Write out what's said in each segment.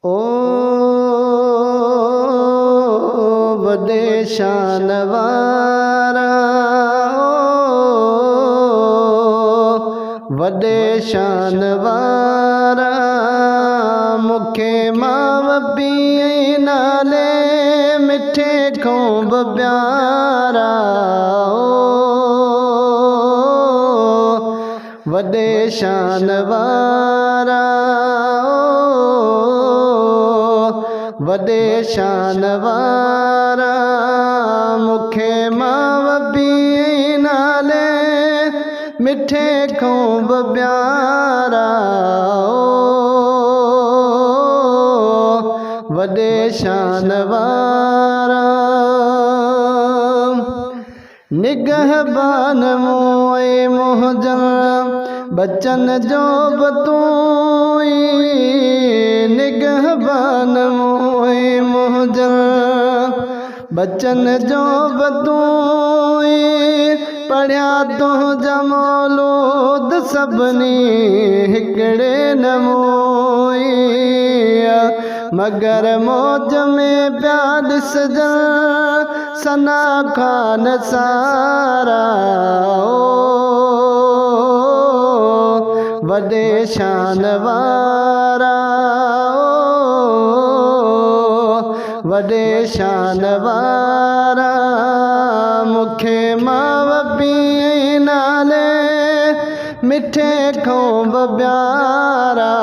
ओ वॾे शान वारा, वॾे शान वारा, मूंखे माउ पीउ नाले मिठे खां बि प्यारा। वॾे शान वारा, वॾे शान वारा, मूंखे माउ पीउ नाले मिठे खां बि प्यारा। वॾे शान वारा, निगहबान मोए मोहजन बचन जो बि तूं ई, निगहबान मोए मोहजन बचन जो बि तूं ई, पढ़िया तुंहिंजा मौलूद सभिनी हिकिड़े नमूने, मगर मौज में पिया ॾिसजनि सना खान सारा। वॾे शान वारा, वॾे शान वारा, मूंखे माउ पीउ नाले मिठे खां बि प्यारा।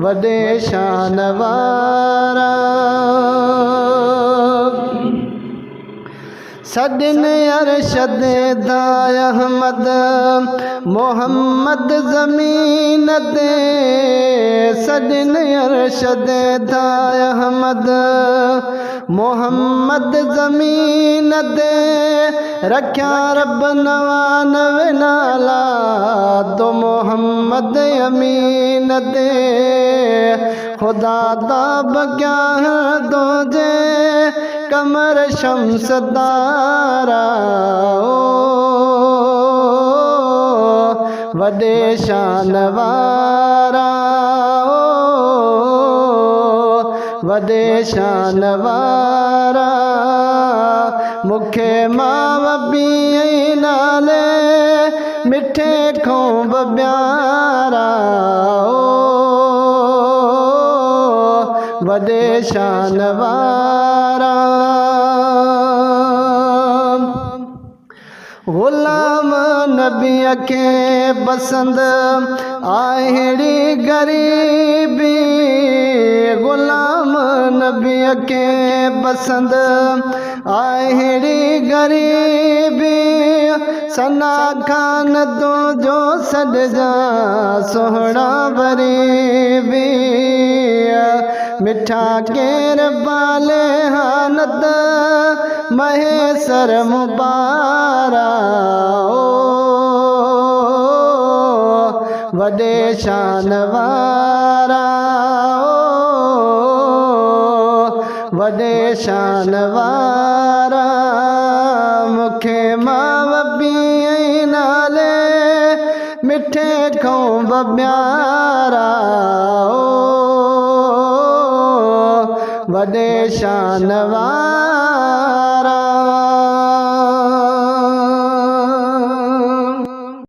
वॾे शान वारा, सॾिन अरशद दाय अहमद मोहम्मद ज़मीन ते, सॾिन अरशद दाय अहमद मोहम्मद ज़मीन ते, रखिया रब 99 नाला तो मोहम्मद अमीन ते, खुदा दा बग्या दोजे कमर शम्स तारा। वॾे शान वारा, वॾे शान वारा, मूंखे माउ पीउ नाले मिठे खां बि प्यारा। वॾे शान वारा, ग़ुलाम नबीअ खे पसंद अहिड़ी ग़रीबी, ग़ुलाम नबीअ खे पसंद अहिड़ी ग़रीबी, सना खान तुंहिंजो सॾजा सोहणा वरीबी, मिठा केर बाले हानत महेसर मुबारा। वॾे शान वारा, वॾे शान वारा, मूंखे माउ पीउ नाले मिठे खां बि प्यारा। वॾे शान वारा।